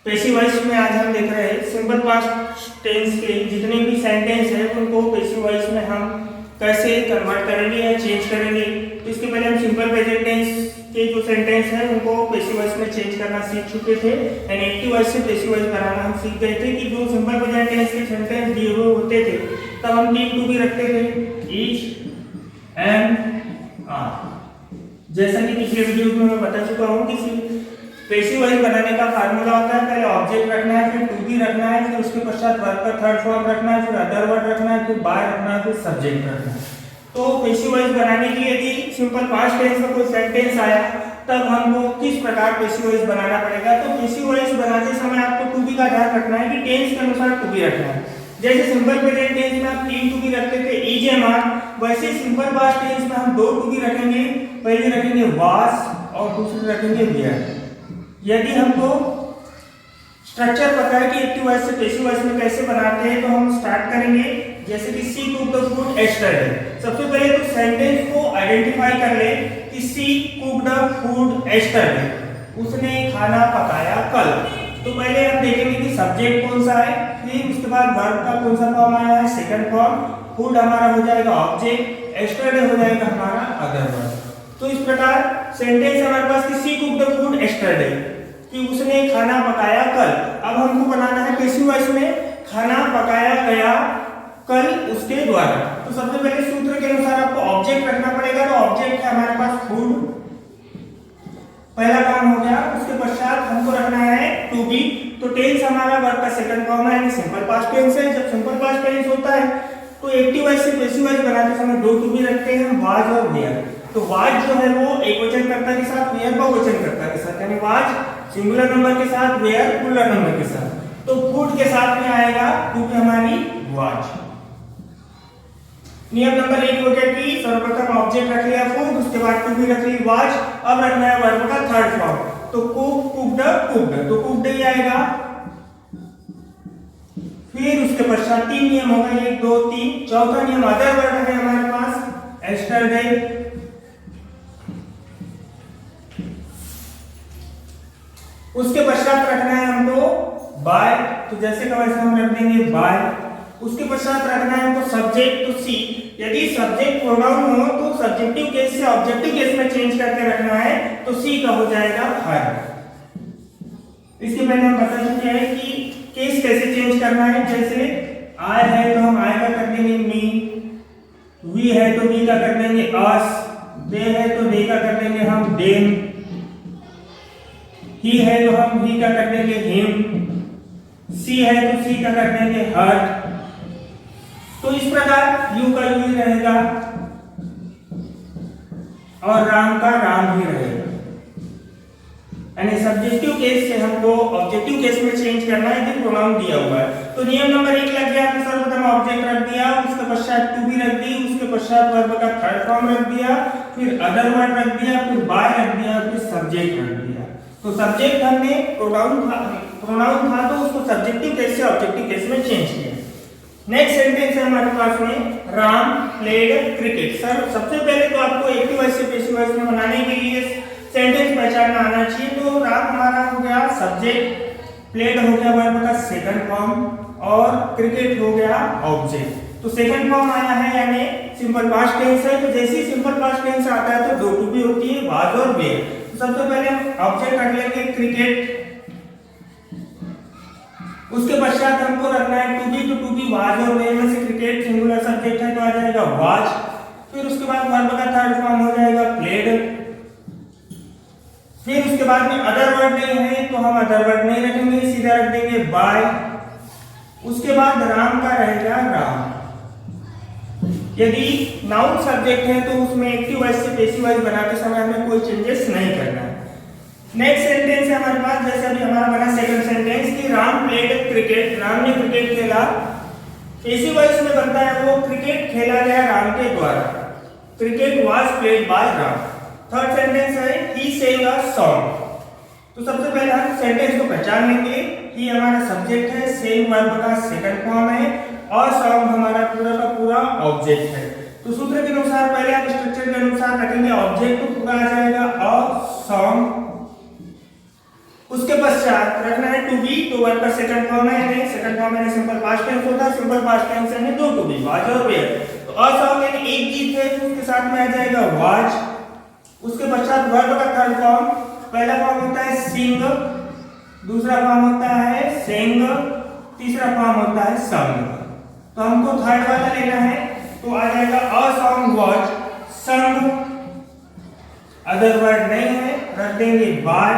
Passive voice में आज हम देख रहे हैं सिंपल पास्ट टेंस के जितने भी सेंटेंस है उनको पैसिव वॉइस में हम कैसे कन्वर्ट करेंगे या चेंज करेंगे। तो इसके पहले हम सिंपल प्रेजेंट टेंस के जो सेंटेंस है उनको पैसिव वॉइस में चेंज करना सीख चुके थे एंड एक्टिव वॉइस से पैसिव वॉइस बनाना हम सीख गए थे कि जो सिंपल प्रेजेंट टेंस के सेंटेंस दिए हुए होते थे तब हम टीम टू भी रखते थे ईच एंड आर। जैसा कि पिछले वीडियो में मैं बता चुका हूँ कि पैसिव वॉइस बनाने का फार्मूला होता है, पहले ऑब्जेक्ट रखना है, फिर टू बी रखना है, फिर उसके पश्चात वर्ब का थर्ड फॉर्म रखना है, फिर अदर वर्ड रखना है, फिर बाय रखना है, फिर सब्जेक्ट रखना है। तो पैसिव वॉइस बनाने के लिए यदि सिंपल पास्ट टेंस में कोई सेंटेंस आया तब हमको किस प्रकार पैसिव वॉइस बनाना पड़ेगा। तो पैसिव वॉइस बनाते समय आपको टू बी का ध्यान रखना है कि टेंस के अनुसार टू बी रखना है। जैसे सिंपल प्रेजेंट टेंस में आप तीन टू बी रखते थे इज एम आर, वैसे सिंपल पास्ट टेंस में हम दो टू बी रखेंगे, पहले रखेंगे वाज और दूसरी रखेंगे वेयर। यदि हमको स्ट्रक्चर पता है कि एक्टिव वॉइस से पैसिव वॉइस में कैसे बनाते हैं तो हम स्टार्ट करेंगे। जैसे कि सी कुक्ड द फूड यस्टरडे, सबसे पहले तो सेंटेंस को आइडेंटिफाई कर ले कि सी कुक्ड द फूड यस्टरडे, उसने खाना पकाया कल। तो पहले हम देखेंगे कि सब्जेक्ट कौन सा है, फिर उसके बाद वर्ब का कौन सा फॉर्म आया है सेकंड फॉर्म, फूड हमारा हो जाएगा ऑब्जेक्ट, यस्टरडे हो जाएगा हमारा अदर वर्ब। तो इस प्रकार सेंटेंस हमारे पास कि सी कुक्ड द फूड यस्टरडे कि उसने खाना पकाया कल। अब हमको बनाना है पैसिव वॉइस में खाना पकाया गया कल उसके द्वारा। तो सबसे पहले सूत्र के अनुसार आपको ऑब्जेक्ट रखना पड़ेगा। तो ऑब्जेक्ट है हमारे पास फूड, पहला काम हो गया। उसके पश्चात हमको रखना है टू बी। तो टेंस हमारा वर्ब का सेकंड फॉर्म है, सिंपल पास्ट टेंस है। जब सिंपल पास्ट टेंस होता है तो एक्टिव वॉइस से पैसिव वॉइस बनाते समय दो टू बी रखते हैं, वाज और वेयर। तो वाज जो है वो एकवचन कर्ता के साथ, वेयर बहुवचन कर्ता के साथ, यानी वाज सिंगुलर नंबर के साथ, वेयर प्लूरल नंबर के साथ। तो फूड के साथ में आएगा टू बी हमारी वाज। नियम नंबर 1 हो गया कि सर्वप्रथम ऑब्जेक्ट रख लिया फूड, उसके बाद टू बी रख ली वाज। अब रखना है वर्ब का थर्ड फॉर्म। तो कुक कुक्ड कुक्ड, तो कुक्ड ही आएगा। फिर उसके पश्चात तीन नियम हो गए, 1 2 3। चौथा नियम अदर वर्ड है हमारे पास यस्टरडे। उसके पश्चात रखना है हमको बाय, तो जैसे का वैसे हम रख देंगे बाय। उसके पश्चात रखना है हमको सब्जेक्ट, तो सी। यदि सब्जेक्ट प्रोनाउन हो तो सब्जेक्टिव केस से ऑब्जेक्टिव केस में चेंज करके रखना है, तो सी का हो जाएगा हर। इसके पहले हम बता चुके हैं कि केस कैसे चेंज करना है। जैसे आई है तो हम आई का कर देंगे मी, वी है तो वी का कर देंगे अस, दे है तो दे का कर देंगे हम देम, ही है तो हम ही का कर देंगे हिम, सी है तो सी का कर देंगे हर। तो इस प्रकार यू का यू ही रहेगा और राम का राम ही रहेगा। यानी सब्जेक्टिव केस से हमको ऑब्जेक्टिव केस में चेंज करना है यदि प्रोनाउन दिया हुआ है। तो नियम नंबर 1 लग गया, आपने सर्वप्रथम ऑब्जेक्ट रख दिया, उसके पश्चात टू बी रख दी, उसके पश्चात वर्ब का थर्ड फॉर्म रख दिया, फिर अदर वर्ड रख दिया, फिर बाय रख दिया, फिर सब्जेक्ट रख दिया। तो सब्जेक्ट हमने प्रोनाउन था तो उसको सब्जेक्टिव केस से ऑब्जेक्टिव केस में चेंज किया। नेक्स्ट सेंटेंस है हमारे पास में राम प्लेड क्रिकेट। सर सबसे पहले तो आपको एक्टिव वॉइस से पैसिव वॉइस में बनाने के लिए सेंटेंस पहचानना आना चाहिए। तो राम हमारा हो गया सब्जेक्ट, प्लेड हो गया वर्ब का सेकंड फॉर्म और क्रिकेट हो गया ऑब्जेक्ट। तो सेकंड फॉर्म आया है यानी सिंपल पास्ट टेंस है। तो जैसे ही सिंपल पास्ट टेंस आता है तो दो टू बी होती है, वाज और वेयर। तो सबसे पहले हम ऑब्जेक्ट रख लेंगे क्रिकेट, उसके पश्चात हमको रखना है टू बी। तो टू बी वाज और वेयर में से क्रिकेट सिंगुलर सब्जेक्ट है तो आ जाएगा वाज। फिर उसके बाद वर्ब का थर्ड फॉर्म हो जाएगा प्लेड। फिर उसके बाद में अदर वर्ड नहीं है तो हम अदर वर्ड नहीं रखेंगे, सीधा रख देंगे बाय। उसके बाद राम का रहेगा राम। यदि नाउन सब्जेक्ट है तो उसमें एक्टिव वॉइस से पैसिव वॉइस बनाते समय हमें कोई चेंजेस नहीं करना है। नेक्स्ट सेंटेंस है हमारे पास, जैसे अभी हमारा बना सेकंड सेंटेंस कि राम प्लेड क्रिकेट, राम ने क्रिकेट खेला। पैसिव वॉइस में बनता है वो क्रिकेट खेला गया राम के द्वारा, cricket was played by Ram. Third sentence है ही sang a song। तो सबसे पहले हम सेंटेंस को पहचान लेंगे। ही हमारा सब्जेक्ट है, sang वर्ब का सेकंड फॉर्म है और song हमारा पूरा का पूरा ऑब्जेक्ट है। तो सूत्र के अनुसार पहले हम स्ट्रक्चर के अनुसार रखेंगे ऑब्जेक्ट तो पूरा आ जाएगा अ सॉन्ग। उसके पश्चात रखना है टू बी, तो वर्ब का सेकंड फॉर्म है, सेकंड फॉर्म है सिंपल पास्ट टेंस होता है, सिंपल पास्ट टेंस है दो टू बी, वाज और वेयर। तो अ साउंड यानी एक जीत है तो उसके साथ में आ जाएगा वाज। उसके पश्चात वर्ब का थर्ड फॉर्म, पहला फॉर्म होता है सिंग, दूसरा फॉर्म होता है सेंग, तीसरा फॉर्म होता है संग। तो हमको थर्ड वाला लेना है, तो आ जाएगा अ सॉन्ग वाज संग, अदर वर्ड नहीं है, रख देंगे बाय।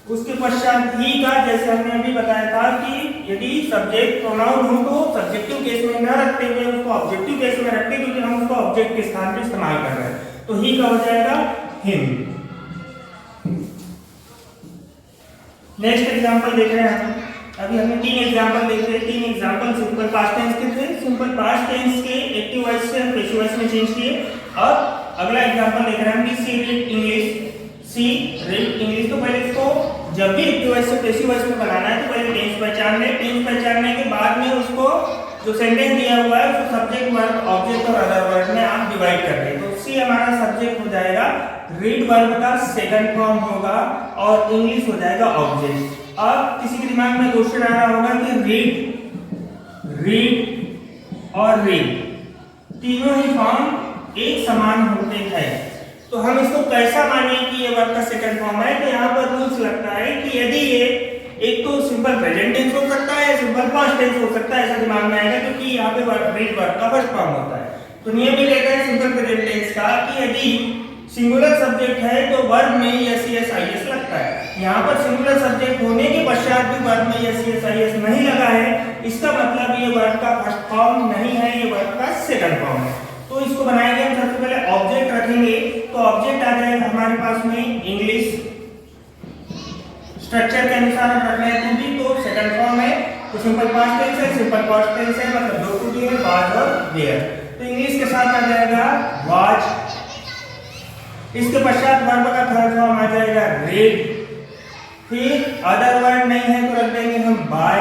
उसके पश्चात ही का, जैसे हमने अभी बताया था कि यदि सब्जेक्ट प्रोनाउन हो तो सब्जेक्टिव केस में न रखते हुए उसको ऑब्जेक्टिव केस में रखते, क्योंकि हम उसको ऑब्जेक्ट के स्थान पर इस्तेमाल कर रहे हैं। तो ही का हो जाएगा हिम। नेक्स्ट एग्जांपल देख रहे हैं हम, अभी हमने तीन एग्जांपल देखे, तीन एग्जांपल सिंपल पास्ट टेंस के थे, सिंपल पास्ट टेंस के एक्टिव वॉइस से हम पैसिव वॉइस में चेंज किए। अब अगला एग्जांपल देख रहे हैं हम, सी रीड इंग्लिश, सी रीड इंग्लिश। तो पहले इसको जब भी एक्टिव वॉइस से पैसिव वॉइस में बनाना है तो पहले टेंस पहचान लें, टेंस पहचानने के बाद में उसको जो सेंटेंस दिया हुआ है उसको सब्जेक्ट वर्ब ऑब्जेक्ट और अदर वर्ड में आप डिवाइड कर दें। तो सी हमारा सब्जेक्ट हो जाएगा, रीड वर्ब का सेकंड फॉर्म होगा और इंग्लिश हो जाएगा ऑब्जेक्ट। अब किसी के दिमाग में क्वेश्चन आ रहा होगा कि रीड और रीड तीनों ही फॉर्म एक समान होते हैं, तो हम इसको कैसा माने कि ये वर्ब का सेकंड फॉर्म है। तो यहाँ पर रूल्स लगता है कि यदि ये एक तो सिंपल प्रेजेंट टेंस हो सकता है, सिंपल पास्ट टेंस हो सकता है, ऐसा दिमाग में आएगा क्योंकि यहाँ पे रीड वर्ब का फर्स्ट फॉर्म होता है। तो नियम ये कहता है सिंपल प्रेजेंट टेंस का कि यदि सिंगुलर सब्जेक्ट है तो वर्ब में एस एस आई एस लगता है। यहाँ पर सिंगुलर सब्जेक्ट होने के पश्चात भी वर्ब में एस एस आई एस नहीं लगा है, इसका मतलब ये वर्ब का फर्स्ट फॉर्म नहीं है, ये वर्ब का सेकंड फॉर्म है। तो इसको बनाएंगे हम, सबसे पहले ऑब्जेक्ट रखेंगे, तो ऑब्जेक्ट आ जाएगा हमारे पास में इंग्लिश, स्ट्रक्चर के अनुसार हम रखना है टू बी, तो सेकंड फॉर्म है, तो सिंपल पास्ट टेंस है, सिंपल पास्ट टेंस है मतलब दो टू बी है, वाज और वेयर। तो इंग्लिश के साथ आ जाएगा वाज। इसके पश्चात वर्ब का थर्ड फॉर्म आ जाएगा रीड, फिर अदर वर्ड नहीं है तो रख देंगे हम बाय,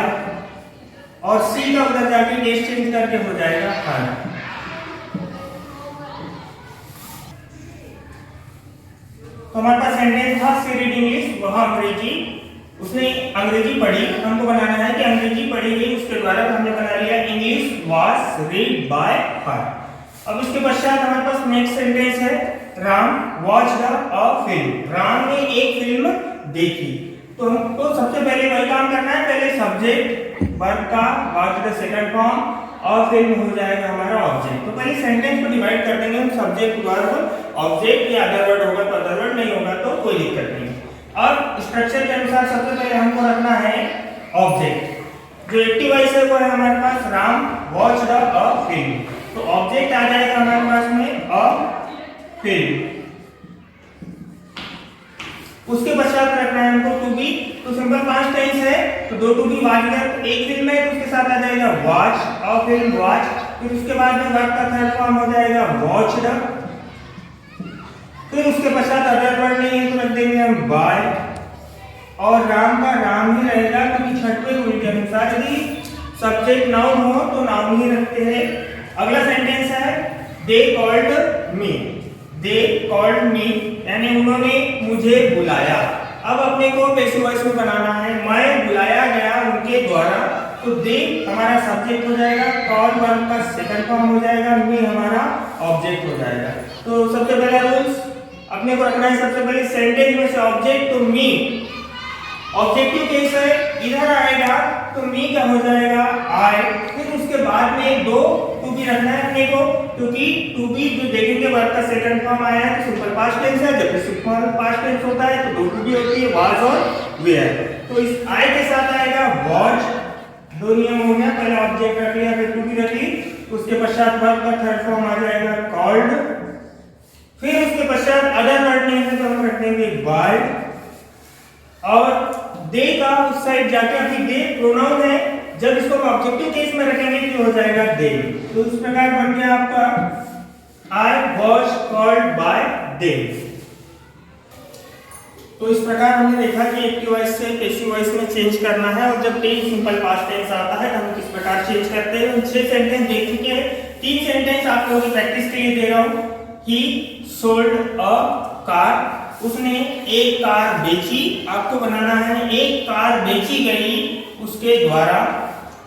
और सी का उधर जाके केस चेंज करके हो जाएगा हर। तो हमारे पास सेंटेंस था सी रीड इंग्लिश, वह अंग्रेजी, उसने अंग्रेजी पढ़ी, हमको बनाना है कि अंग्रेजी पढ़ी गई, उसके द्वारा हमने बना लिया इंग्लिश वाज रीड बाय हर। अब इसके पश्चात हमारे पास नेक्स्ट सेंटेंस है Ram watch the a film, Ram ने एक फिल्म देखी। तो हमको सबसे पहले वही काम करना है, पहले सब्जेक्ट वर्ब का वॉच द सेकंड फॉर्म और फिल्म हो जाएगा हमारा ऑब्जेक्ट। तो पहले सेंटेंस को डिवाइड कर देंगे हम, सब्जेक्ट वर्ब ऑब्जेक्ट, या अदर वर्ड होगा तो अदर वर्ड, नहीं होगा तो कोई दिक्कत नहीं। अब स्ट्रक्चर के अनुसार सबसे पहले हमको रखना है ऑब्जेक्ट, जो एक्टिव वॉइस है वो है हमारे पास Ram watch the a film, तो ऑब्जेक्ट आ जाएगा हमारे पास में अ फिल्म। उसके पश्चात रखना है हमको टू बी, तो सिंपल पास्ट टेंस है तो दो टू बी वाज, एक फिल्म है तो उसके साथ आ जाएगा वॉच, अ फिल्म वॉच, फिर उसके बाद में वर्ब का थर्ड फॉर्म हो जाएगा वॉच्ड, फिर उसके पश्चात अदर वर्ड नहीं है तो रख देंगे हम बाय, और राम का राम ही रहेगा क्योंकि छठवें रूल के अनुसार यदि सब्जेक्ट नाउन हो तो नाउन ही रखते हैं। अगला सेंटेंस है they called me, they called me यानी उन्होंने मुझे बुलाया। अब अपने को पैसिव वॉइस में बनाना है, मैं बुलाया गया उनके द्वारा, तो दे हमारा सब्जेक्ट हो जाएगा, कॉल वर्ब का सेकंड फॉर्म हो जाएगा, मी हमारा ऑब्जेक्ट हो जाएगा। तो सबसे पहला रूल्स अपने को रखना है, सबसे पहले सेंटेंस में से ऑब्जेक्ट, तो मी ऑब्जेक्टिव केस है, इधर आएगा तो मी का हो जाएगा आई, फिर उसके बाद में दो टू बी रखना है अपने को, क्योंकि टू बी जो देखेंगे वर्ब का सेकंड फॉर्म आया है तो सिंपल पास्ट टेंस है, जब सिंपल पास्ट टेंस होता है तो दो टू बी होती है, वाज और वेयर। तो इस आई के साथ आएगा वॉच, दो नियम हो गया, पहले ऑब्जेक्ट रख लिया फिर टू बी रख ली, उसके पश्चात वर्ब का थर्ड फॉर्म आ जाएगा कॉल्ड, फिर उसके पश्चात अदर वर्ड नहीं है तो हम रख देंगे बाय, और दे का उस साइड जाके, अभी दे प्रोनाउन है, जब इसको ऑब्जेक्टिव केस में रखेंगे तो हो जाएगा दे। तो इस प्रकार बन गया आपका आई वाज कॉल्ड बाय दे। तो इस प्रकार हमने देखा कि एक्टिव वॉइस से पैसिव वॉइस में चेंज करना है, और जब टेंस सिंपल पास्ट टेंस आता है तो हम किस प्रकार चेंज करते हैं। हम 6 सेंटेंस देख चुके हैं, 3 सेंटेंस आप लोगों की प्रैक्टिस के लिए दे रहा हूं। ही सोल्ड अ कार, उसने एक कार बेची, आपको बनाना है एक कार बेची गई उसके द्वारा।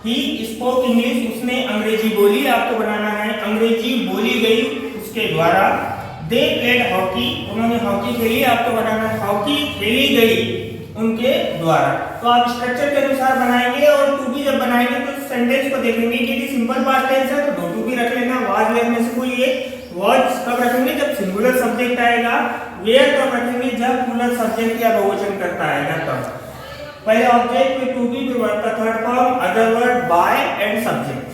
ही स्पोक इंग्लिश, उसने अंग्रेजी बोली, आपको बनाना है अंग्रेजी बोली गई उसके द्वारा। दे प्लेड हॉकी, उन्होंने हॉकी खेली, आपको बनाना है हॉकी खेली गई उनके द्वारा। तो आप स्ट्रक्चर के अनुसार बनाएंगे और टू बी जब बनाएंगे तो सेंटेंस को देखेंगे कि यदि सिंपल पास्ट टेंस है तो डू टू बी रख लेना, वाज लेने से कोई एक वर्ड कब रखेंगे जब सिंगुलर सब्जेक्ट आएगा, वेयर कब रखेंगे जब प्लूरल सब्जेक्ट या बहुवचन करता आएगा तब। पहले ऑब्जेक्ट, फिर टू बी, फिर वर्ब का third form, other word, by and subject.